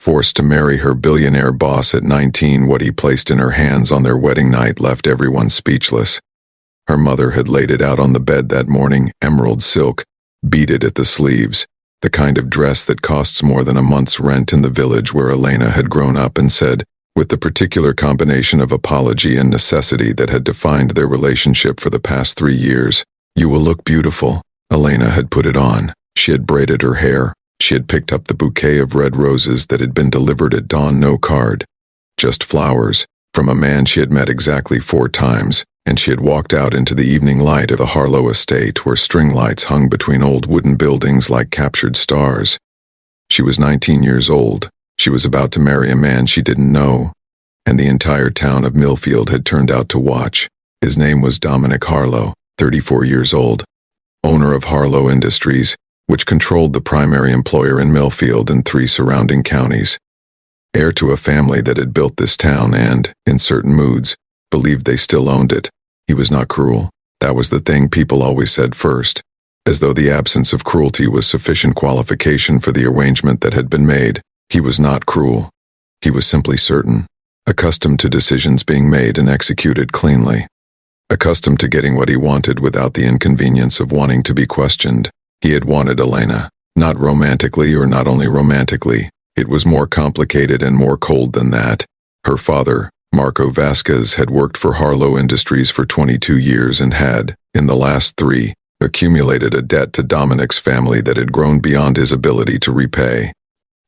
Forced to marry her billionaire boss at 19, what he placed in her hands on their wedding night left everyone speechless. Her mother had laid it out on the bed that morning, emerald silk, beaded at the sleeves, the kind of dress that costs more than a month's rent in the village where Elena had grown up, and said, with the particular combination of apology and necessity that had defined their relationship for the past 3 years, "You will look beautiful." Elena had put it on. She had braided her hair. She had picked up the bouquet of red roses that had been delivered at dawn, no card. Just flowers, from a man she had met exactly 4 times, and she had walked out into the evening light of the Harlow estate where string lights hung between old wooden buildings like captured stars. She was 19 years old. She was about to marry a man she didn't know, and the entire town of Millfield had turned out to watch. His name was Dominic Harlow, 34 years old, owner of Harlow Industries, which controlled the primary employer in Millfield and 3 surrounding counties. Heir to a family that had built this town and, in certain moods, believed they still owned it. He was not cruel. That was the thing people always said first, as though the absence of cruelty was sufficient qualification for the arrangement that had been made. He was not cruel. He was simply certain, accustomed to decisions being made and executed cleanly, accustomed to getting what he wanted without the inconvenience of wanting to be questioned. He had wanted Elena, not romantically or not only romantically. It was more complicated and more cold than that. Her father, Marco Vasquez, had worked for Harlow Industries for 22 years and had, in the last 3, accumulated a debt to Dominic's family that had grown beyond his ability to repay.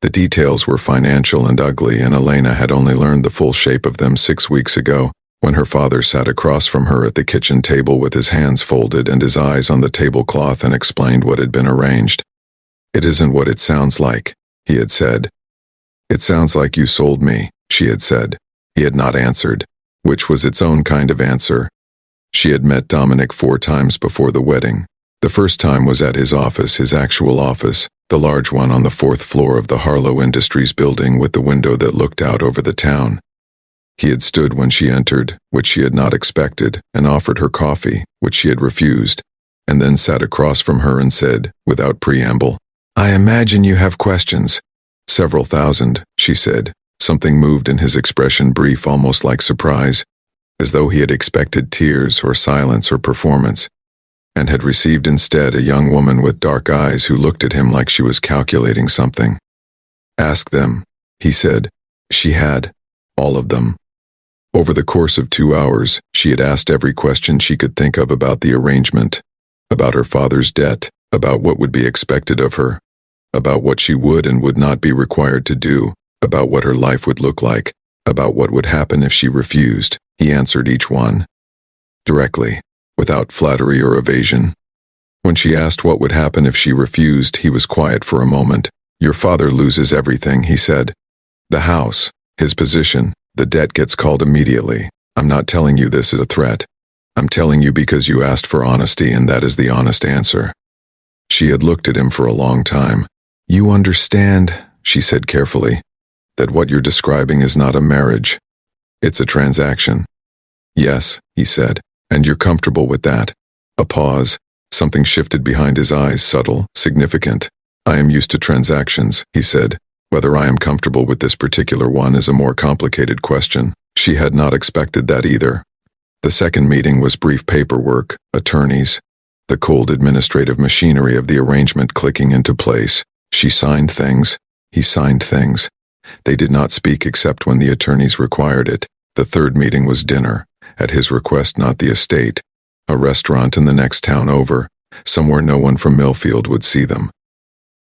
The details were financial and ugly, and Elena had only learned the full shape of them 6 weeks ago, when her father sat across from her at the kitchen table with his hands folded and his eyes on the tablecloth and explained what had been arranged. "It isn't what it sounds like," he had said. "It sounds like you sold me," she had said. He had not answered, which was its own kind of answer. She had met Dominic 4 times before the wedding. The first time was at his office, his actual office, the large one on the 4th floor of the Harlow Industries building with the window that looked out over the town. He had stood when she entered, which she had not expected, and offered her coffee, which she had refused, and then sat across from her and said, without preamble, "I imagine you have questions." "Several thousand," she said. Something moved in his expression, brief, almost like surprise, as though he had expected tears or silence or performance, and had received instead a young woman with dark eyes who looked at him like she was calculating something. "Ask them," he said. She had. All of them. Over the course of 2 hours, she had asked every question she could think of about the arrangement, about her father's debt, about what would be expected of her, about what she would and would not be required to do, about what her life would look like, about what would happen if she refused. He answered each one directly, without flattery or evasion. When she asked what would happen if she refused, he was quiet for a moment. "Your father loses everything," he said. "The house, his position, the debt gets called immediately. I'm not telling you this as a threat. I'm telling you because you asked for honesty, and that is the honest answer." She had looked at him for a long time. "You understand," she said carefully, "that what you're describing is not a marriage. It's a transaction." "Yes," he said, "and you're comfortable with that." A pause. Something shifted behind his eyes, subtle, significant. "I am used to transactions," he said. "Whether I am comfortable with this particular one is a more complicated question." She had not expected that either. The second meeting was brief paperwork, attorneys, the cold administrative machinery of the arrangement clicking into place. She signed things. He signed things. They did not speak except when the attorneys required it. The third meeting was dinner, at his request, not the estate, a restaurant in the next town over, somewhere no one from Millfield would see them.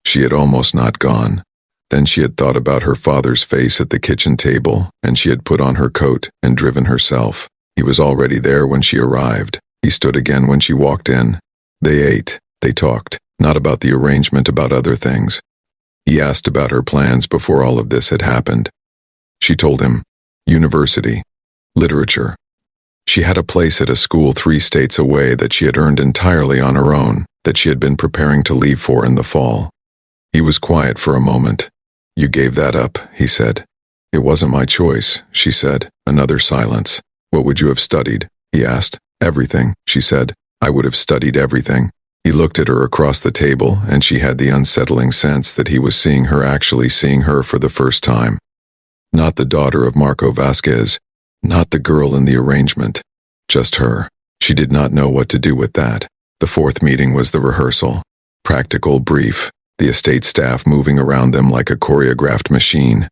She had almost not gone. Then she had thought about her father's face at the kitchen table, and she had put on her coat and driven herself. He was already there when she arrived. He stood again when she walked in. They ate. They talked, not about the arrangement, about other things. He asked about her plans before all of this had happened. She told him, university, literature. She had a place at a school 3 states away that she had earned entirely on her own, that she had been preparing to leave for in the fall. He was quiet for a moment. "You gave that up," he said. "It wasn't my choice," she said. Another silence. "What would you have studied?" he asked. "Everything," she said. "I would have studied everything." He looked at her across the table, and she had the unsettling sense that he was seeing her actually seeing her for the first time. Not the daughter of Marco Vasquez, not the girl in the arrangement, just her. She did not know what to do with that. The fourth meeting was the rehearsal. Practical, brief, the estate staff moving around them like a choreographed machine.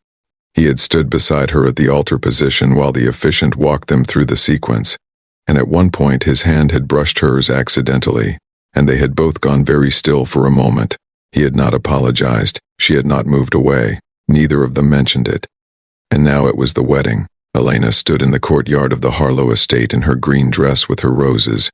He had stood beside her at the altar position while the officiant walked them through the sequence, and at one point his hand had brushed hers accidentally, and they had both gone very still for a moment. He had not apologized, she had not moved away, neither of them mentioned it. And now it was the wedding. Elena stood in the courtyard of the Harlow estate in her green dress with her roses,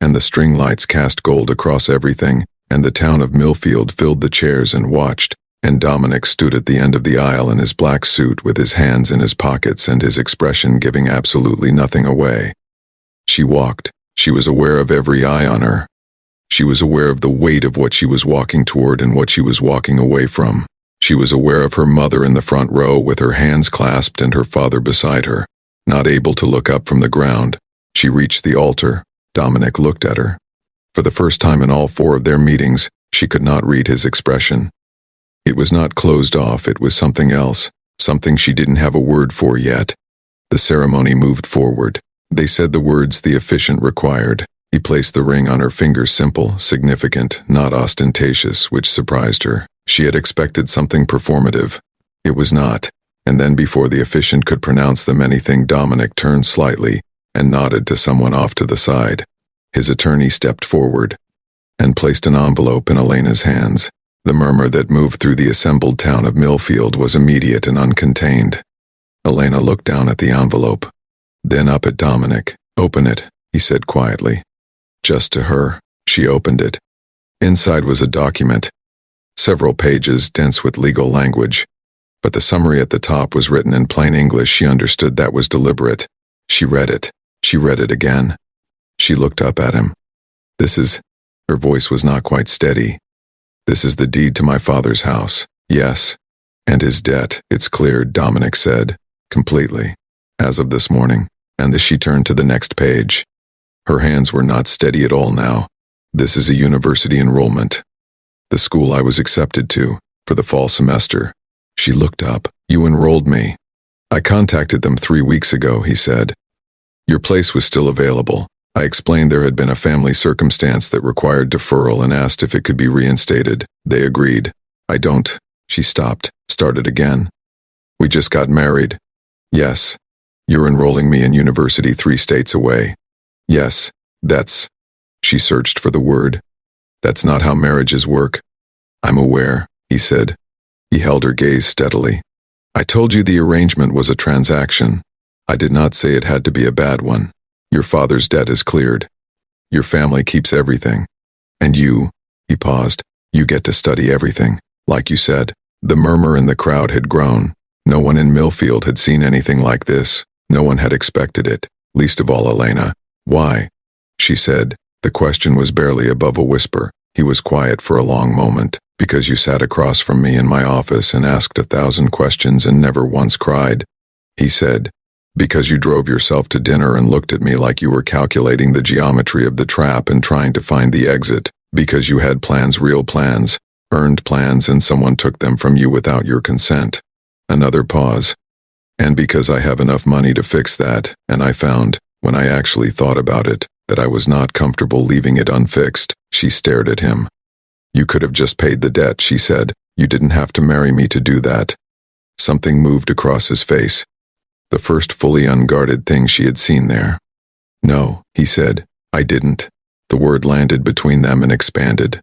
and the string lights cast gold across everything, and the town of Millfield filled the chairs and watched, and Dominic stood at the end of the aisle in his black suit with his hands in his pockets and his expression giving absolutely nothing away. She walked. She was aware of every eye on her. She was aware of the weight of what she was walking toward and what she was walking away from. She was aware of her mother in the front row with her hands clasped and her father beside her, not able to look up from the ground. She reached the altar. Dominic looked at her. For the first time in all 4 of their meetings, she could not read his expression. It was not closed off, it was something else, something she didn't have a word for yet. The ceremony moved forward. They said the words the officiant required. He placed the ring on her finger, simple, significant, not ostentatious, which surprised her. She had expected something performative. It was not. And then before the officiant could pronounce them anything, Dominic turned slightly and nodded to someone off to the side. His attorney stepped forward and placed an envelope in Elena's hands. The murmur that moved through the assembled town of Millfield was immediate and uncontained. Elena looked down at the envelope, then up at Dominic. "Open it," he said quietly. Just to her, she opened it. Inside was a document, several pages dense with legal language, but the summary at the top was written in plain English. She understood that was deliberate. She read it. She read it again. She looked up at him. "This is," her voice was not quite steady, "this is the deed to my father's house." "Yes. And his debt, it's cleared," Dominic said, "completely. As of this morning." And as she turned to the next page, her hands were not steady at all now. "This is a university enrollment. The school I was accepted to, for the fall semester." She looked up. "You enrolled me." "I contacted them 3 weeks ago," he said. "Your place was still available. I explained there had been a family circumstance that required deferral and asked if it could be reinstated. They agreed." "I don't." She stopped, started again. "We just got married." "Yes. You're enrolling me in university 3 states away." "Yes, that's..." She searched for the word. "That's not how marriages work." "I'm aware," he said. He held her gaze steadily. "I told you the arrangement was a transaction. I did not say it had to be a bad one. Your father's debt is cleared. Your family keeps everything. And you," he paused, "you get to study everything, like you said." The murmur in the crowd had grown. No one in Millfield had seen anything like this. No one had expected it, least of all Elena. "Why?" she said. The question was barely above a whisper. He was quiet for a long moment. "Because you sat across from me in my office and asked 1,000 questions and never once cried," he said. "Because you drove yourself to dinner and looked at me like you were calculating the geometry of the trap and trying to find the exit. Because you had plans, real plans, earned plans, and someone took them from you without your consent." Another pause. "And because I have enough money to fix that, and I found, when I actually thought about it, that I was not comfortable leaving it unfixed." She stared at him. "You could have just paid the debt," she said. "You didn't have to marry me to do that." Something moved across his face. The first fully unguarded thing she had seen there. "No," he said, "I didn't." The word landed between them and expanded.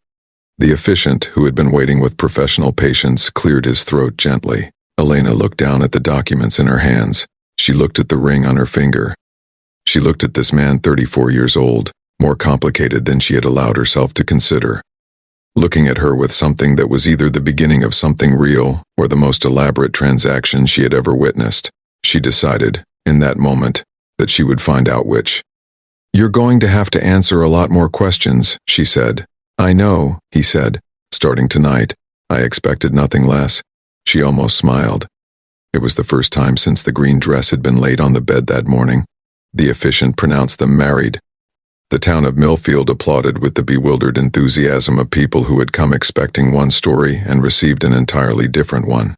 The officiant, who had been waiting with professional patience, cleared his throat gently. Elena looked down at the documents in her hands. She looked at the ring on her finger. She looked at this man 34 years old, more complicated than she had allowed herself to consider. Looking at her with something that was either the beginning of something real or the most elaborate transaction she had ever witnessed. She decided, in that moment, that she would find out which. "You're going to have to answer a lot more questions," she said. "I know," he said. "Starting tonight. I expected nothing less." She almost smiled. It was the first time since the green dress had been laid on the bed that morning. The officiant pronounced them married. The town of Millfield applauded with the bewildered enthusiasm of people who had come expecting one story and received an entirely different one.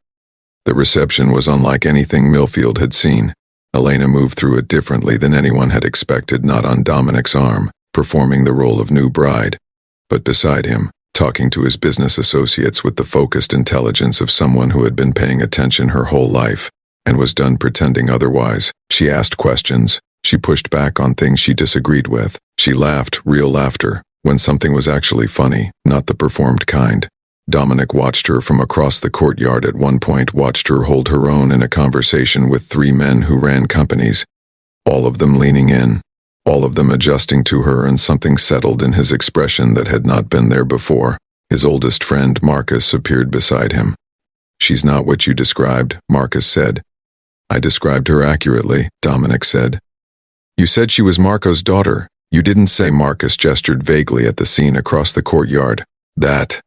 The reception was unlike anything Millfield had seen. Elena moved through it differently than anyone had expected, not on Dominic's arm, performing the role of new bride, but beside him, talking to his business associates with the focused intelligence of someone who had been paying attention her whole life and was done pretending otherwise. She asked questions. She pushed back on things she disagreed with. She laughed, real laughter, when something was actually funny, not the performed kind. Dominic watched her from across the courtyard at one point, watched her hold her own in a conversation with 3 men who ran companies, all of them leaning in, all of them adjusting to her, and something settled in his expression that had not been there before. His oldest friend, Marcus, appeared beside him. "She's not what you described," Marcus said. "I described her accurately," Dominic said. "You said she was Marco's daughter. You didn't say." Marcus gestured vaguely at the scene across the courtyard. "That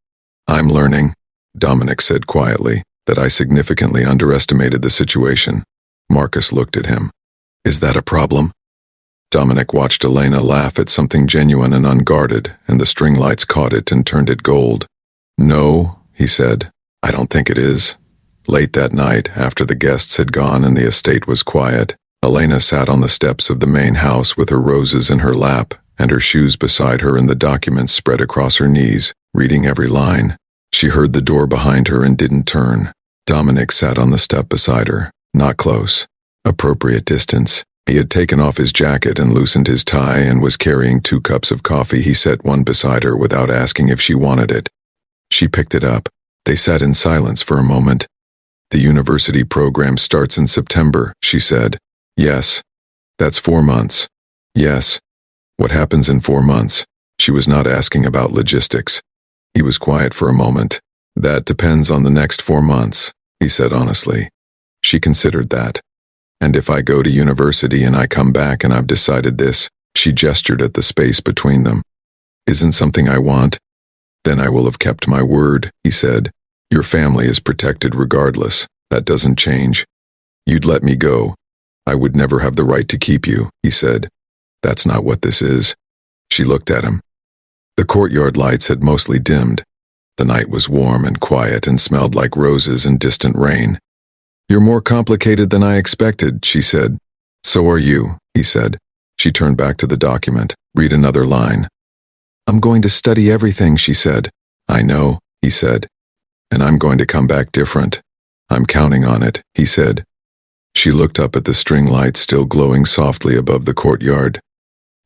I'm learning," Dominic said quietly, "that I significantly underestimated the situation." Marcus looked at him. "Is that a problem?" Dominic watched Elena laugh at something genuine and unguarded, and the string lights caught it and turned it gold. "No," he said, "I don't think it is." Late that night, after the guests had gone and the estate was quiet, Elena sat on the steps of the main house with her roses in her lap and her shoes beside her and the documents spread across her knees, reading every line. She heard the door behind her and didn't turn. Dominic sat on the step beside her, not close. Appropriate distance. He had taken off his jacket and loosened his tie and was carrying 2 cups of coffee. He set one beside her without asking if she wanted it. She picked it up. They sat in silence for a moment. "The university program starts in September," she said. "Yes. That's 4 months." "Yes. What happens in 4 months?" She was not asking about logistics. He was quiet for a moment. "That depends on the next 4 months," he said honestly. She considered that. "And if I go to university and I come back and I've decided this," she gestured at the space between them, "isn't something I want, then I will have kept my word," he said. "Your family is protected regardless. That doesn't change. You'd let me go. I would never have the right to keep you," he said. "That's not what this is." She looked at him. The courtyard lights had mostly dimmed. The night was warm and quiet and smelled like roses and distant rain. "You're more complicated than I expected," she said. "So are you," he said. She turned back to the document. "Read another line." "I'm going to study everything," she said. "I know," he said. "And I'm going to come back different. I'm counting on it," he said. She looked up at the string lights still glowing softly above the courtyard.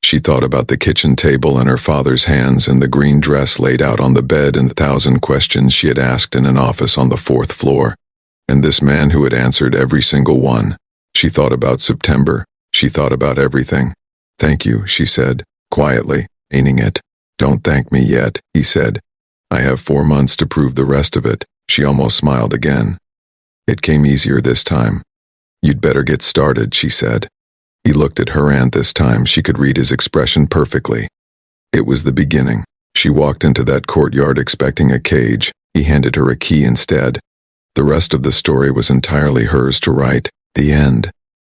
She thought about the kitchen table and her father's hands and the green dress laid out on the bed and the 1,000 questions she had asked in an office on the 4th floor. And this man who had answered every single one. She thought about September. She thought about everything. "Thank you," she said, quietly, meaning it. "Don't thank me yet," he said. "I have 4 months to prove the rest of it." She almost smiled again. It came easier this time. "You'd better get started," she said. He looked at her, and this time she could read his expression perfectly. It was the beginning. She walked into that courtyard expecting a cage. He handed her a key instead. The rest of the story was entirely hers to write. The end.